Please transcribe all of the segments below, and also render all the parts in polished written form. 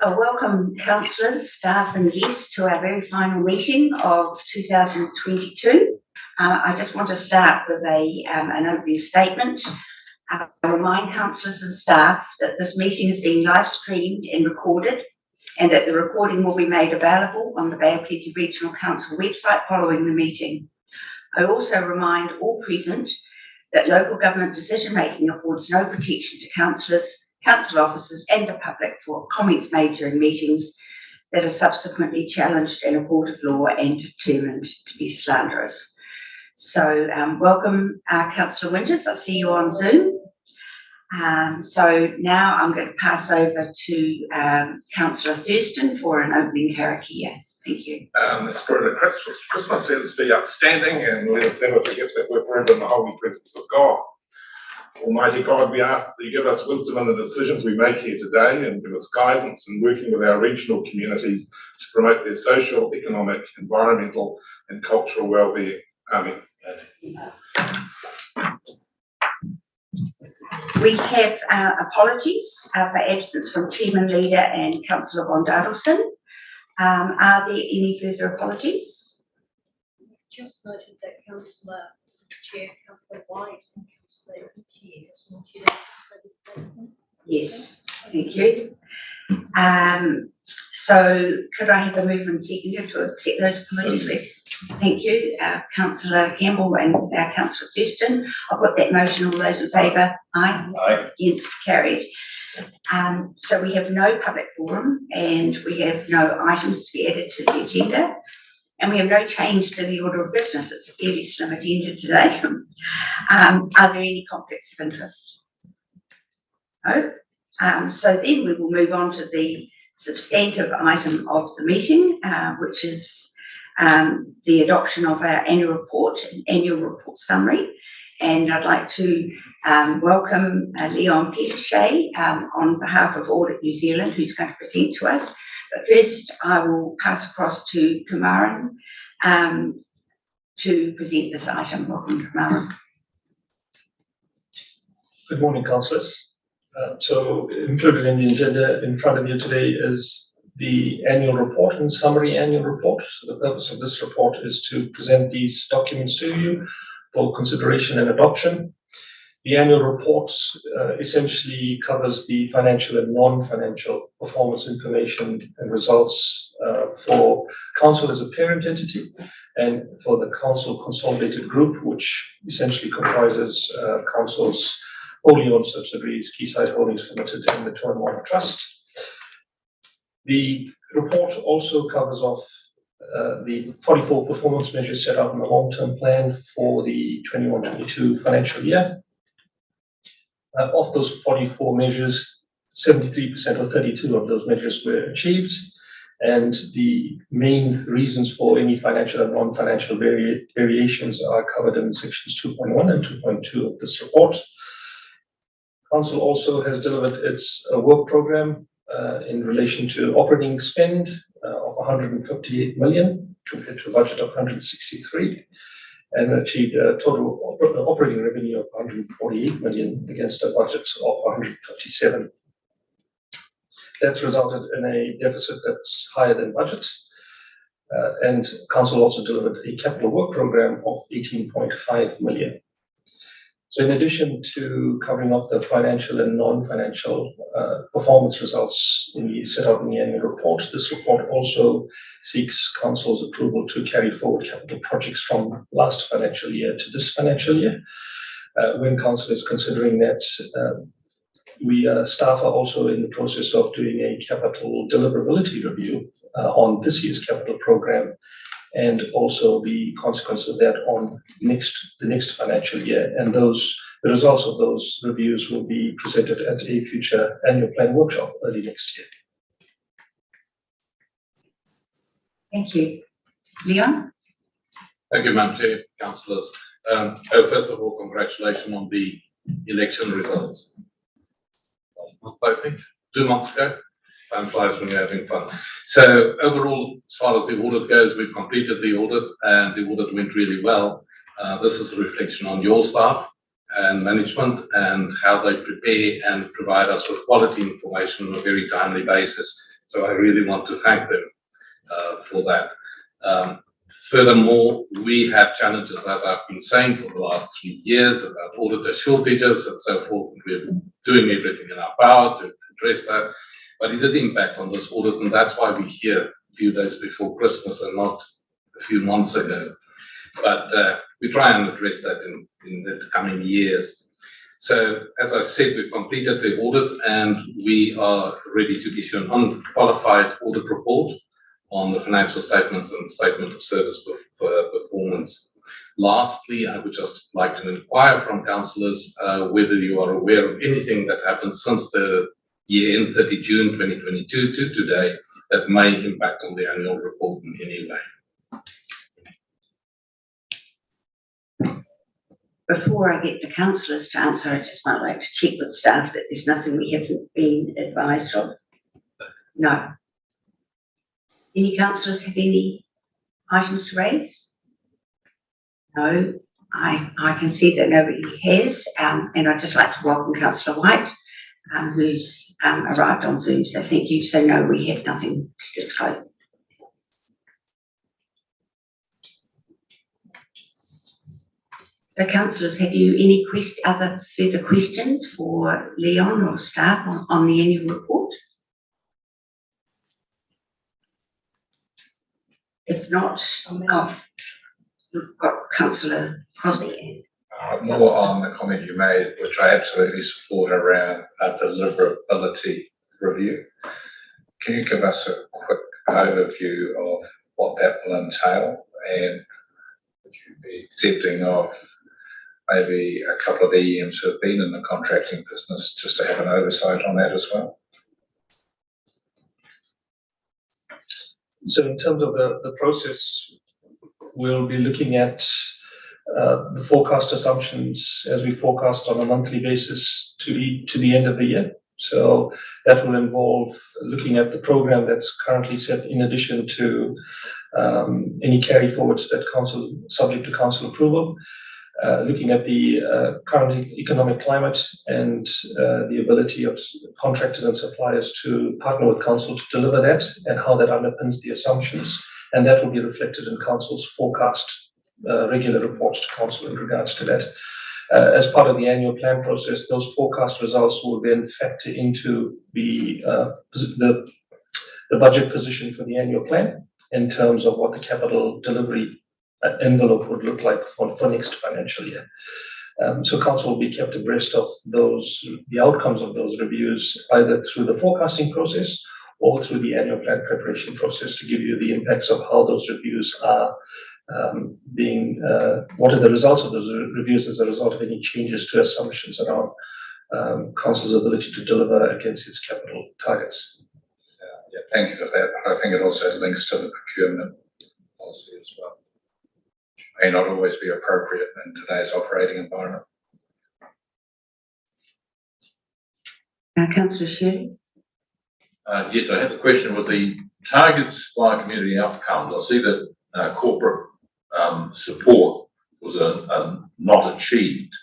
Welcome, councillors, staff and guests to our very final meeting of 2022. I just want to start with an opening statement. I remind councillors and staff that this meeting is being live streamed and recorded, and that the recording will be made available on the Bay of Plenty Regional Council website following the meeting. I also remind all present that local government decision-making affords no protection to councillors, council officers and the public for comments made during meetings that are subsequently challenged in a court of law and determined to be slanderous. So welcome, Councillor Winters. I see you on Zoom. So now I'm going to pass over to Councillor Thurston for an opening karakia. Thank you. The spirit of Christmas, let us be outstanding and let us never forget that we're forever in the holy presence of God. Almighty God, we ask that you give us wisdom in the decisions we make here today and give us guidance in working with our regional communities to promote their social, economic, environmental and cultural well-being. Amen. We have apologies for absence from Chairman Leader and Councillor Von Dadelson. Are there any further apologies? Just noted that Councillor Chair, Councillor White and Councillor Etier has not yet. Yes, thank you. So could I have a move and second to accept those apologies with? Thank you, Councillor Campbell and Councillor Thurston. I'll put that motion. All those in favour? Aye. Aye. Against? Carried. So we have no public forum and we have no items to be added to the agenda. And we have no change to the order of business. It's a fairly slim agenda today. Are there any conflicts of interest? No. So then we will move on to the substantive item of the meeting, which is the adoption of our annual report summary. And I'd like to welcome Leon Petershea on behalf of Audit New Zealand, who's going to present to us. But first, I will pass across to Kumaran to present this item. Welcome, Kumaran. Good morning, councillors. So included in the agenda in front of you today is the annual report and summary annual report. So the purpose of this report is to present these documents to you for consideration and adoption. The annual report essentially covers the financial and non-financial performance information and results for council as a parent entity and for the council consolidated group, which essentially comprises council's wholly owned subsidiaries, Quayside Holdings Limited and the Toorangatta Trust. The report also covers off the 44 performance measures set out in the long-term plan for the 21-22 financial year. Of those 44 measures, 73% or 32 of those measures were achieved, and the main reasons for any financial and non-financial variations are covered in sections 2.1 and 2.2 of this report. Council also has delivered its work program in relation to operating spend of 158 million compared to a budget of 163, and achieved a total operating revenue of 148 million against a budget of 157. That's resulted in a deficit that's higher than budget, and Council also delivered a capital work program of 18.5 million. So in addition to covering off the financial and non-financial performance results set out in the annual report, this report also seeks Council's approval to carry forward capital projects from last financial year to this financial year. When Council is considering that, staff are also in the process of doing a capital deliverability review on this year's capital program, and also the consequence of that on the next financial year. And the results of those reviews will be presented at a future annual plan workshop early next year. Thank you. Leon? Thank you, Madam Chair, councillors. First of all, congratulations on the election results. Last month, I think, 2 months ago. Time flies when you're having fun. So overall, as far as the audit goes, we've completed the audit and the audit went really well. This is a reflection on your staff and management and how they prepare and provide us with quality information on a very timely basis So I really want to thank them for that. Furthermore, we have challenges, as I've been saying for the last 3 years, about auditor shortages and so forth. We're doing everything in our power to address that, but it did impact on this audit, and that's why we're here a few days before Christmas and not a few months ago. But we try and address that in the coming years. So, as I said, we've completed the audit and we are ready to issue an unqualified audit report on the financial statements and statement of service performance. Lastly, I would just like to inquire from councillors whether you are aware of anything that happened since the year end 30 June 2022 to today that may impact on the annual report in any way. Before I get the councillors to answer, I just might like to check with staff that there's nothing we haven't been advised of. No. Any councillors have any items to raise? No, I can see that nobody has, and I'd just like to welcome Councillor White, who's arrived on Zoom, so thank you. So no, we have nothing to disclose. So councillors, have you any other further questions for Leon or staff on the annual report? If not, we've got Councillor Crosby. More on the comment you made, which I absolutely support, around a deliverability review. Can you give us a quick overview of what that will entail, and would you be accepting of maybe a couple of EMs who have been in the contracting business just to have an oversight on that as well? So in terms of the process, we'll be looking at the forecast assumptions as we forecast on a monthly basis to the end of the year. So that will involve looking at the program that's currently set, in addition to any carry forwards that subject to council approval. Looking at the current economic climate and the ability of contractors and suppliers to partner with council to deliver that, and how that underpins the assumptions, and that will be reflected in council's forecast regular reports to council in regards to that. As part of the annual plan process, those forecast results will then factor into the budget position for the annual plan in terms of what the capital delivery envelope would look like for next financial year. So council will be kept abreast of the outcomes of those reviews, either through the forecasting process or through the annual plan preparation process, to give you the impacts of how those reviews are what are the results of those reviews as a result of any changes to assumptions around council's ability to deliver against its capital targets. Yeah, thank you for that. I think it also links to the procurement policy as well, which may not always be appropriate in today's operating environment. Councillor Shirley. Yes, I have a question with the targets by community outcomes. I see that corporate support was not achieved,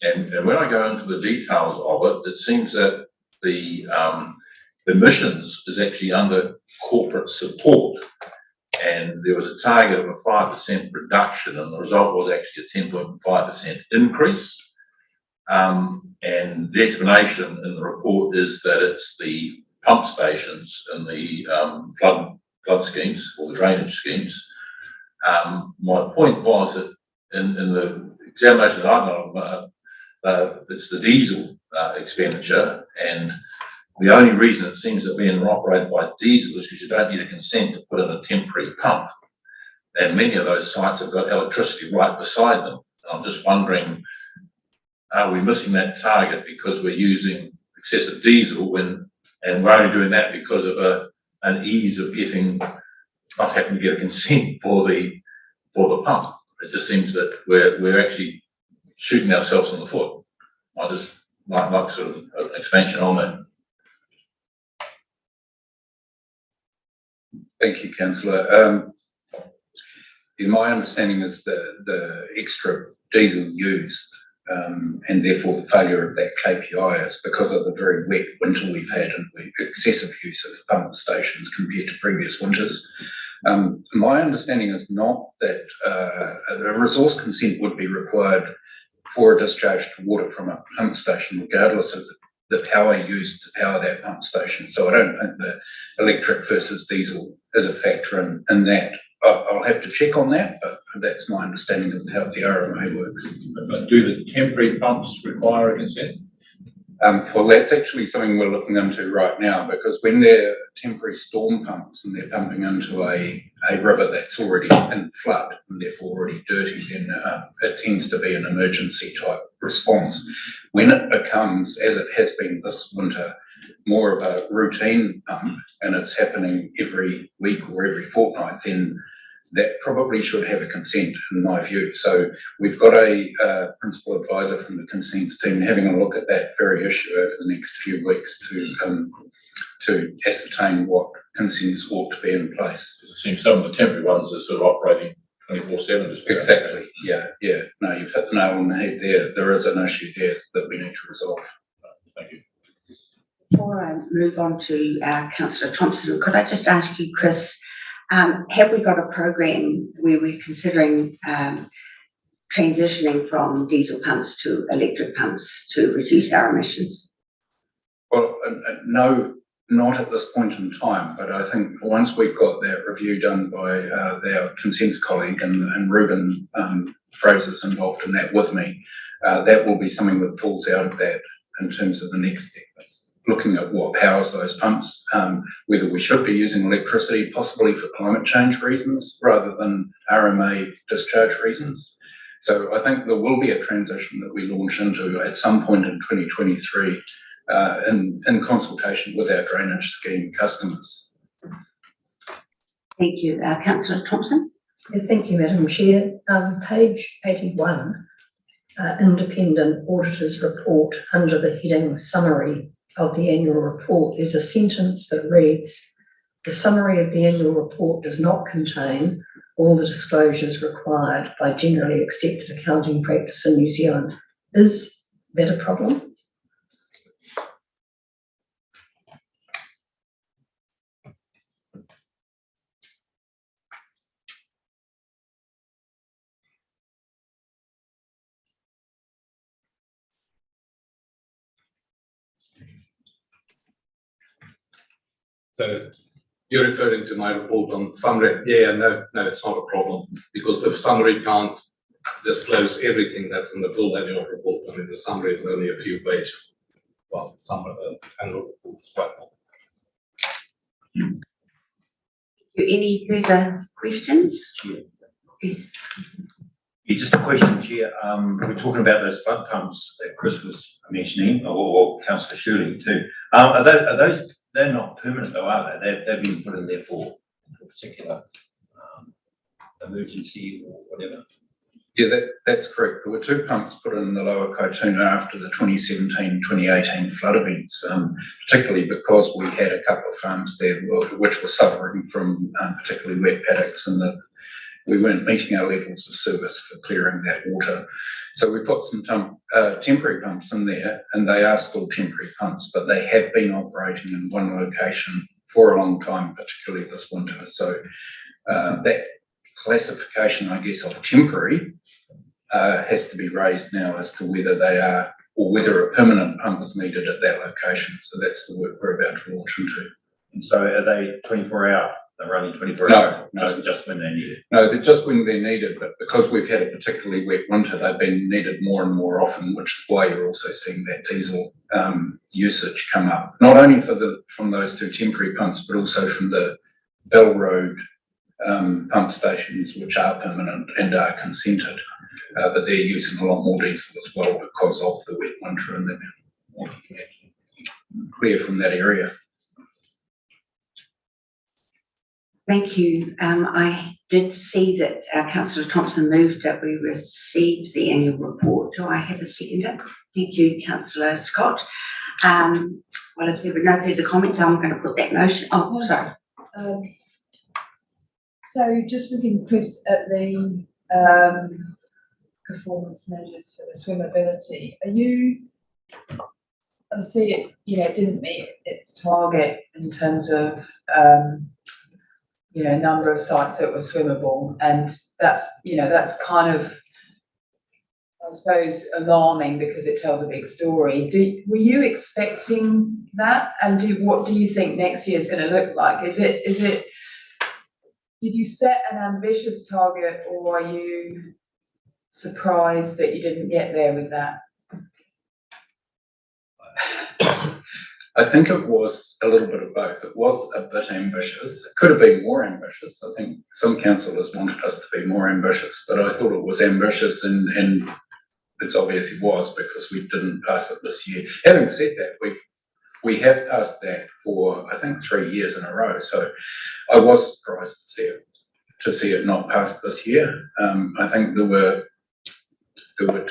and when I go into the details of it, it seems that the emissions is actually under corporate support, and there was a target of a 5% reduction, and the result was actually a 10.5% increase. And the explanation in the report is that it's the pump stations and the flood schemes or the drainage schemes. My point was that in the examination that I've done, it's the diesel expenditure, and the only reason it seems that being operated by diesel is because you don't need a consent to put in a temporary pump, and many of those sites have got electricity right beside them. I'm just wondering, are we missing that target because we're using excessive diesel and we're only doing that because of an ease of not having to get a consent for the pump? It just seems that we're actually shooting ourselves in the foot. I just like sort of an expansion on that. Thank you, Councillor. My understanding is that the extra diesel used and therefore the failure of that KPI is because of the very wet winter we've had and the excessive use of pump stations compared to previous winters. My understanding is not that a resource consent would be required for a discharge to water from a pump station, regardless of the power used to power that pump station. So I don't think that electric versus diesel is a factor in that. I'll have to check on that, but that's my understanding of how the RMA works. But do the temporary pumps require a consent? Well, that's actually something we're looking into right now, because when they're temporary storm pumps and they're pumping into a river that's already in flood and therefore already dirty, then it tends to be an emergency type response. When it becomes, as it has been this winter, more of a routine pump and it's happening every week or every fortnight, then that probably should have a consent in my view. So we've got a principal advisor from the consents team having a look at that very issue over the next few weeks to ascertain what consents ought to be in place. Because it seems some of the temporary ones are sort of operating 24/7. Exactly. Yeah. No, you've hit the nail on the head there. There is an issue there that we need to resolve. Thank you. Before I move on to Councillor Thompson, could I just ask you, Chris, have we got a program where we're considering transitioning from diesel pumps to electric pumps to reduce our emissions? Well, no, not at this point in time, but I think once we've got that review done by our consents colleague and Ruben Fraser's involved in that with me, that will be something that falls out of that in terms of the next step. Looking at what powers those pumps, whether we should be using electricity possibly for climate change reasons rather than RMA discharge reasons. So I think there will be a transition that we launch into at some point in 2023 in consultation with our drainage scheme customers. Thank you. Councillor Thompson? Thank you, Madam Chair. Page 81, Independent Auditor's Report, under the heading Summary of the Annual Report, there's a sentence that reads, "The summary of the annual report does not contain all the disclosures required by generally accepted accounting practice in New Zealand." Is that a problem? So you're referring to my report on summary? Yeah, no, it's not a problem, because the summary can't disclose everything that's in the full annual report. I mean, the summary is only a few pages. Well, some of the annual report is quite long. Any further questions? Yes. Yeah, just a question, Chair. We're talking about those flood pumps that Chris was mentioning, or Councillor Shirley too. Are those, they're not permanent though, are they? They've been put in there for particular emergency or whatever. Yeah, that's correct. There were two pumps put in the Lower Kaituna after the 2017-2018 flood events, particularly because we had a couple of farms there which were suffering from particularly wet paddocks, and that we weren't meeting our levels of service for clearing that water. So we put some temporary pumps in there, and they are still temporary pumps, but they have been operating in one location for a long time, particularly this winter. So that classification, I guess, of temporary has to be raised now as to whether they are, or whether a permanent pump is needed at that location. So that's the work we're about to launch into. And so are they 24 hour? They're running 24 No, hours? no. Just when they're needed? No, they're just when they're needed, but because we've had a particularly wet winter, they've been needed more and more often, which is why you're also seeing that diesel usage come up. Not only from those two temporary pumps, but also from the Bell Road pump stations, which are permanent and are consented, but they're using a lot more diesel as well because of the wet winter, and they've been wanting to clear from that area. Thank you. I did see that Councillor Thompson moved that we received the annual report. Do I have a seconder? Thank you, Councillor Scott. Well, if there were no further comments, I'm going to put that motion. Oh, sorry. So just looking, Chris, at the performance measures for the swimmability, are you, I see it, it didn't meet its target in terms of, number of sites that were swimmable, and that's kind of, I suppose, alarming because it tells a big story. Were you expecting that? And what do you think next year is going to look like? Did you set an ambitious target, or are you surprised that you didn't get there with that? I think it was a little bit of both. It was a bit ambitious. It could have been more ambitious. I think some councillors wanted us to be more ambitious, but I thought it was ambitious, and it obviously was because we didn't pass it this year. Having said that, we have passed that for, I think, 3 years in a row. So I was surprised to see it not passed this year. I think there were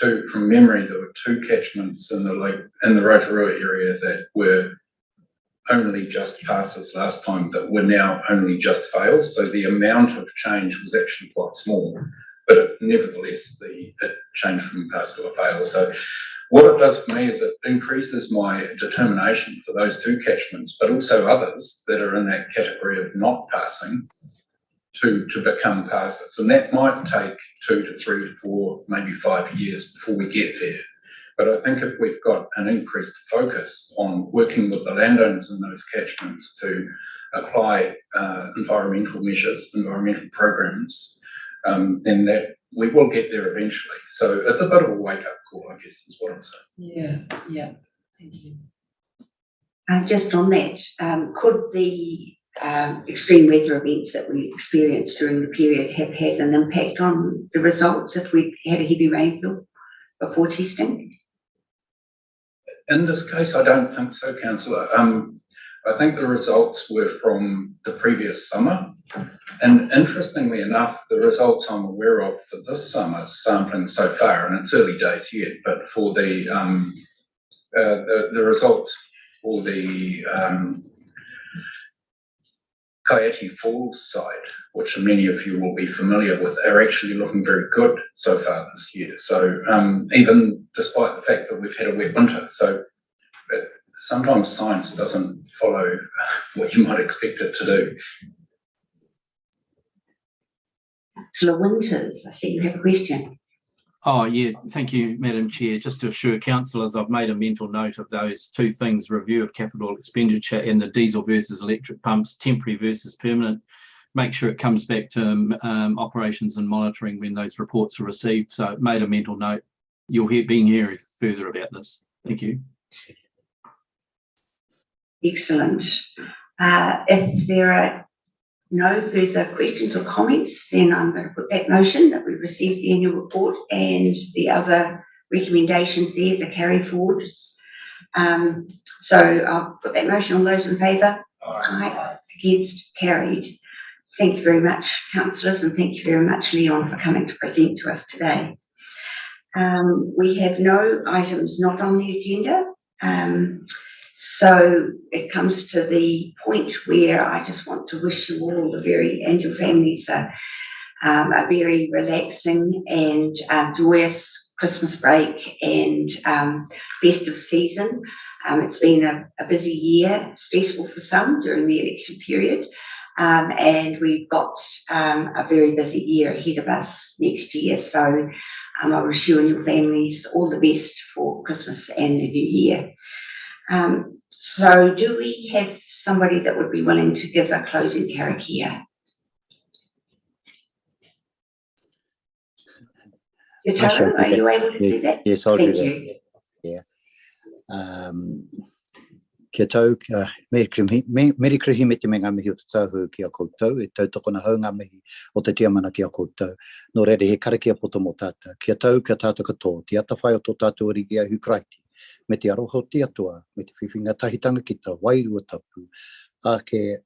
two, from memory, there were 2 catchments in the Rotorua area that were only just passes last time that were now only just fails. So the amount of change was actually quite small, but nevertheless, it changed from pass to a fail. So what it does for me is it increases my determination for those 2 catchments, but also others that are in that category of not passing to become passes. And that might take 2 to 3 to 4, maybe 5 years before we get there. But I think if we've got an increased focus on working with the landowners in those catchments to apply environmental measures, environmental programs, then that we will get there eventually. So it's a bit of a wake-up call, I guess, is what I'm saying. Yeah. Thank you. Just on that, could the extreme weather events that we experienced during the period have had an impact on the results if we had a heavy rainfall before testing? In this case, I don't think so, Councillor. I think the results were from the previous summer. And interestingly enough, the results I'm aware of for this summer's sampling so far, and it's early days yet, but for the results for the Kaiati Falls site, which many of you will be familiar with, are actually looking very good so far this year. So even despite the fact that we've had a wet winter, so sometimes science doesn't follow what you might expect it to do. Councillor Winters, I see you have a question. Oh, yeah, thank you, Madam Chair. Just to assure councillors, I've made a mental note of those 2 things, review of capital expenditure and the diesel versus electric pumps, temporary versus permanent. Make sure it comes back to operations and monitoring when those reports are received. So made a mental note. You'll be hearing further about this. Thank you. Excellent. If there are no further questions or comments, then I'm going to put that motion that we receive the annual report and the other recommendations there, the carry forwards. So I'll put that motion. All those in favour? Aye. Against? Carried. Thank you very much, councillors, and thank you very much, Leon, for coming to present to us today. We have no items not on the agenda. So it comes to the point where I just want to wish you all and your families a very relaxing and joyous Christmas break and festive season. It's been a busy year, stressful for some during the election period, and we've got a very busy year ahead of us next year. So I wish you and your families all the best for Christmas and the new year. So do we have somebody that would be willing to give a closing karakia? Jotaro, are you able to do that? Yes, I'll Thank do you. that. Yeah. Kia tau, Merry Krihi me te me ngā mihi o te tauhu ki a koutou, e tautoko na hau ngā mihi o te tiamana ki a koutou. Nō reire he karakia poto mō tātou. Kia tau, kia tātou katoa, te atawhai o tō tātou origi a Hukraiti. Me te aroho te atua, me te whiwhinga tahitanga ki ta wairua tapu, a ke